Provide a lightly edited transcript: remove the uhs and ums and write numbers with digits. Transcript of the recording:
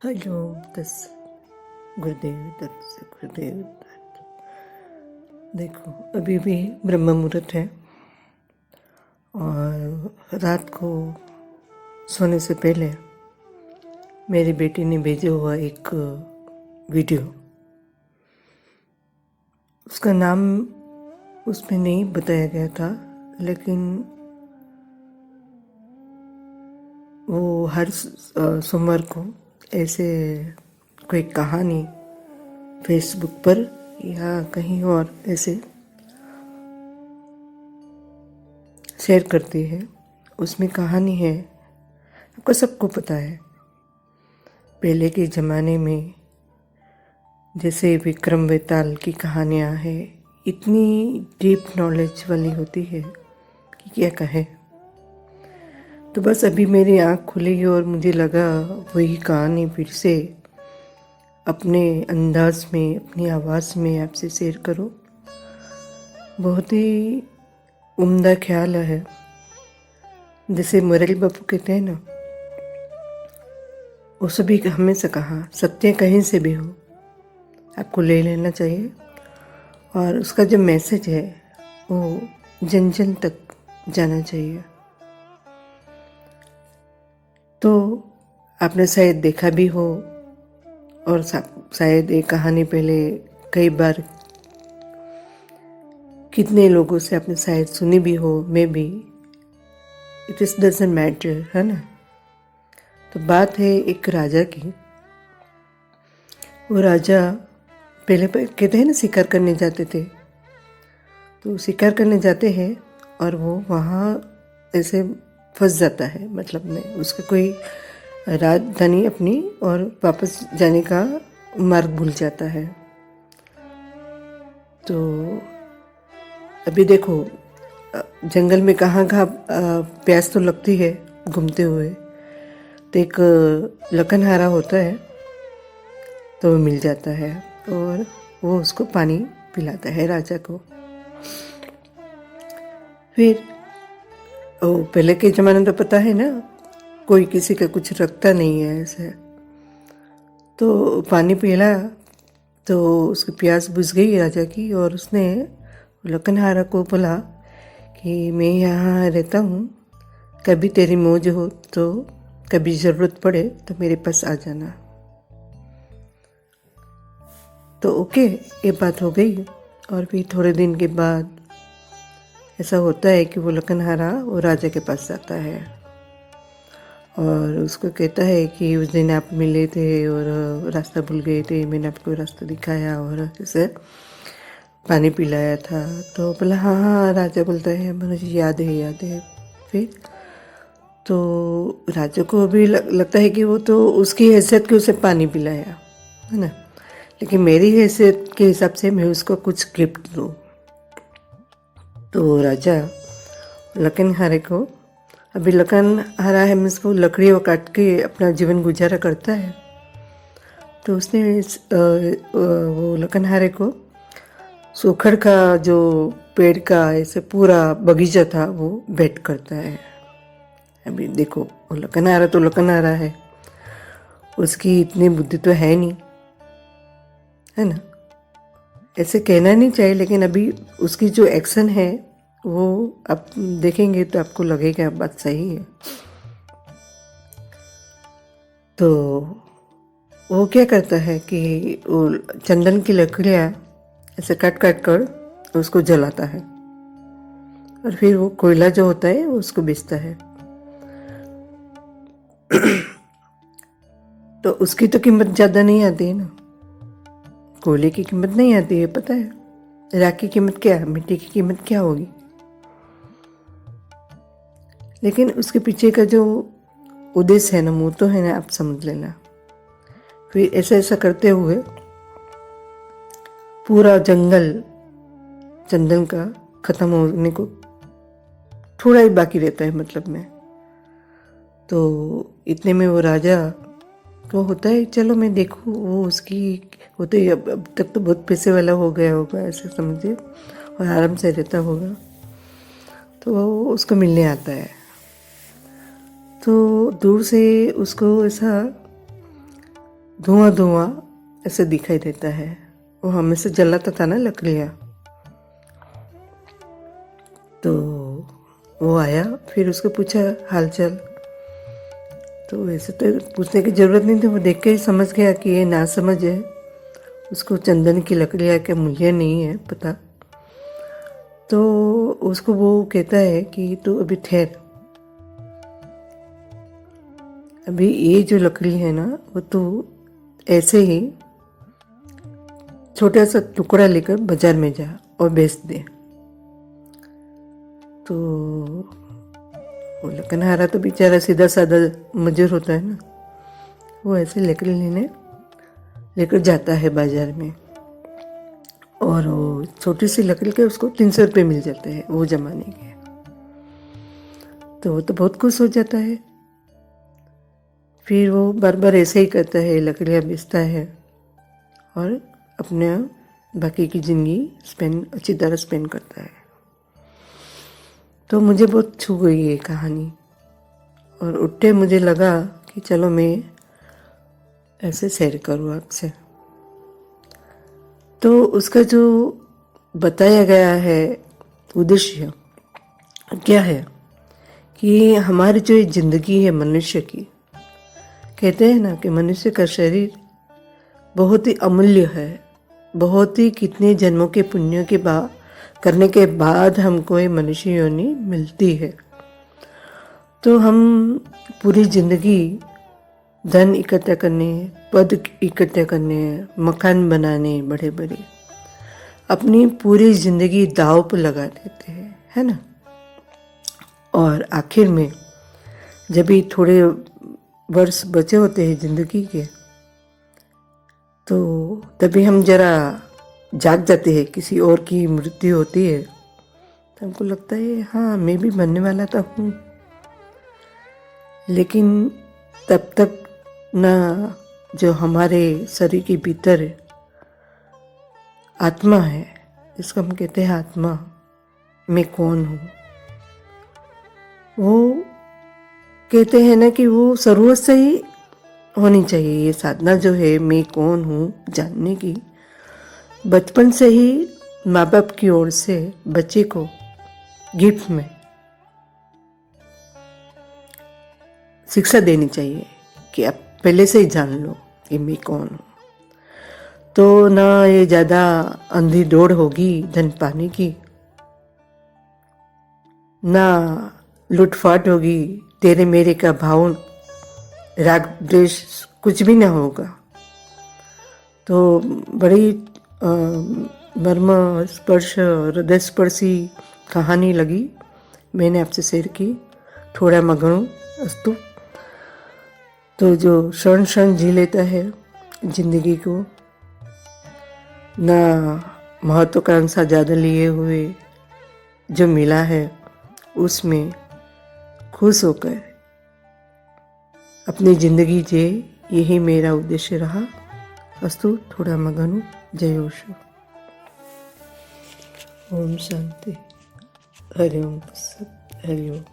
Hello Dutt Gurudev Datta Gurudev Datta. देखो अभी भी ब्रह्म मुहूर्त है और रात को सोने से पहले मेरी बेटी ने भेजा हुआ एक वीडियो। उसका नाम उसमें नहीं बताया गया था, लेकिन वो हर सोमवार को ऐसे कोई कहानी फेसबुक पर या कहीं और ऐसे शेयर करती है। उसमें कहानी है, आपको सबको पता है, पहले के ज़माने में जैसे विक्रम वेताल की कहानियाँ हैं, इतनी डीप नॉलेज वाली होती है कि क्या कहे। तो बस अभी मेरी आँख खुली और मुझे लगा वही कहानी फिर से अपने अंदाज में, अपनी आवाज़ में आपसे शेयर करो। बहुत ही उम्दा ख्याल है। जैसे मुरली बापू कहते हैं ना, वो सभी हमेशा कहा, सत्य कहीं से भी हो आपको ले लेना चाहिए, और उसका जो मैसेज है वो जन जन तक जाना चाहिए। तो आपने शायद देखा भी हो, और शायद ये कहानी पहले कई बार कितने लोगों से आपने शायद सुनी भी हो, मैं भी। इट इज डजंट मैटर, है ना। तो बात है एक राजा की। वो राजा पहले कहते हैं ना, शिकार करने जाते थे। तो शिकार करने जाते हैं और वो वहाँ ऐसे फंस जाता है, मतलब में उसका कोई राजधानी अपनी और वापस जाने का मार्ग भूल जाता है। तो अभी देखो, जंगल में कहाँ कहाँ प्यास तो लगती है घूमते हुए। तो एक लकनहारा होता है, तो वो मिल जाता है और वो उसको पानी पिलाता है राजा को। फिर वो पहले के ज़माने तो पता है ना, कोई किसी का कुछ रखता नहीं है ऐसे। तो पानी पिला तो उसकी प्यास बुझ गई राजा की, और उसने लकनहारा को बोला कि मैं यहाँ रहता हूँ, कभी तेरी मौज हो तो कभी ज़रूरत पड़े तो मेरे पास आ जाना। तो ओके, ये बात हो गई। और फिर थोड़े दिन के बाद ऐसा होता है कि वो लकनहारा वो राजा के पास जाता है और उसको कहता है कि उस दिन आप मिले थे और रास्ता भूल गए थे, मैंने आपको रास्ता दिखाया और जैसे पानी पिलाया था। तो बोला हाँ हाँ, राजा बोलता है मुझे याद है याद है। फिर तो राजा को अभी लगता है कि वो तो उसकी हैसियत के उसे पानी पिलाया, है ना, लेकिन मेरी हैसियत के हिसाब से मैं उसको कुछ गिफ्ट दूँ। तो राजा लकनहारे को, अभी लकनहारा है मीन्स वो लकड़ियों काट के अपना जीवन गुजारा करता है। तो उसने वो लकनहारे को सूखड़ का जो पेड़ का ऐसे पूरा बगीचा था वो भेंट करता है। अभी देखो, वो लकनहारा तो लकनहारा है, उसकी इतनी बुद्धि तो है नहीं, है ना। ऐसे कहना नहीं चाहिए, लेकिन अभी उसकी जो एक्शन है वो आप देखेंगे तो आपको लगेगा बात सही है। तो वो क्या करता है कि वो चंदन की लकड़ियाँ ऐसे काट काट कर उसको जलाता है, और फिर वो कोयला जो होता है उसको बेचता है। तो उसकी तो कीमत ज़्यादा नहीं आती है ना, कोयले की कीमत नहीं आती है, पता है। राख की कीमत क्या है, मिट्टी की कीमत क्या होगी। लेकिन उसके पीछे का जो उद्देश्य है ना, वो तो है ना, आप समझ लेना। फिर ऐसा ऐसा करते हुए पूरा जंगल चंदन का खत्म होने को थोड़ा ही बाकी रहता है, मतलब में। तो इतने में वो राजा को होता है, चलो मैं देखूँ, वो उसकी होते ही अब तक तो बहुत पैसे वाला हो गया होगा ऐसे समझिए, और आराम से रहता होगा। तो वो उसको मिलने आता है। तो दूर से उसको ऐसा धुआं धुआं ऐसे दिखाई देता है। वो हमेशा जलाता था ना लकड़ियाँ। तो वो आया, फिर उसको पूछा हाल चाल। तो वैसे तो पूछने की ज़रूरत नहीं थी, वो देख के ही समझ गया कि ये नासमझ है, उसको चंदन की लकड़ियाँ का मूल्य नहीं है पता। तो उसको वो कहता है कि तू अभी ठहर, अभी ये जो लकड़ी है ना वो तू ऐसे ही छोटा सा टुकड़ा लेकर बाजार में जा और बेच दे। तो वो लकनहारा तो बेचारा सीधा साधा मजदूर होता है ना, वो ऐसे लकड़ी लेकर जाता है बाजार में। और वो छोटी सी लकड़ी के उसको 300 रुपये मिल जाते हैं वो जमाने के। तो वो तो बहुत खुश हो जाता है। फिर वो बार बार ऐसे ही करता है, लकड़ियाँ बेचता है और अपने बाकी की ज़िंदगी अच्छी तरह स्पेंड करता है। तो मुझे बहुत छू गई ये कहानी, और उठते मुझे लगा कि चलो मैं ऐसे शेयर करूँ आपसे। तो उसका जो बताया गया है उद्देश्य क्या है कि हमारी जो ज़िंदगी है मनुष्य की, कहते हैं ना कि मनुष्य का शरीर बहुत ही अमूल्य है, बहुत ही कितने जन्मों के पुण्यों के करने के बाद हमको ये मनुष्य योनि मिलती है। तो हम पूरी ज़िंदगी धन इकट्ठा करने, पद इकट्ठा करने, मकान बनाने बड़े बड़े, अपनी पूरी ज़िंदगी दांव पर लगा देते हैं, है ना। और आखिर में जब भी थोड़े वर्ष बचे होते हैं ज़िंदगी के, तो तभी हम जरा जाग जाते हैं, किसी और की मृत्यु होती है तो हमको लगता है हाँ मैं भी मरने वाला तो हूँ। लेकिन तब तक ना जो हमारे शरीर के भीतर आत्मा है, इसको हम कहते हैं आत्मा, मैं कौन हूँ, वो कहते हैं ना कि वो शुरुआत से ही होनी चाहिए। ये साधना जो है मैं कौन हूँ जानने की, बचपन से ही माँ बाप की ओर से बच्चे को गिफ्ट में शिक्षा देनी चाहिए कि आप पहले से ही जान लो कि मैं कौन हूँ। तो ना ये ज़्यादा अंधी दौड़ होगी धन पाने की, ना लूटफाट होगी, तेरे मेरे का भाव राग द्वेष कुछ भी ना होगा। तो बड़ी मर्म स्पर्श हृदय स्पर्शी कहानी लगी, मैंने आपसे शेयर की। थोड़ा मगनू अस्तु। तो जो क्षण क्षण जी लेता है जिंदगी को, ना महत्वाकांक्षा ज़्यादा लिए हुए, जो मिला है उसमें खुश होकर अपनी ज़िंदगी जिए, यही मेरा उद्देश्य रहा। अस्तु। थोड़ा मगनू। जय ओशो। ओम शांति। हरि ओम तत्सत। हरि ओम।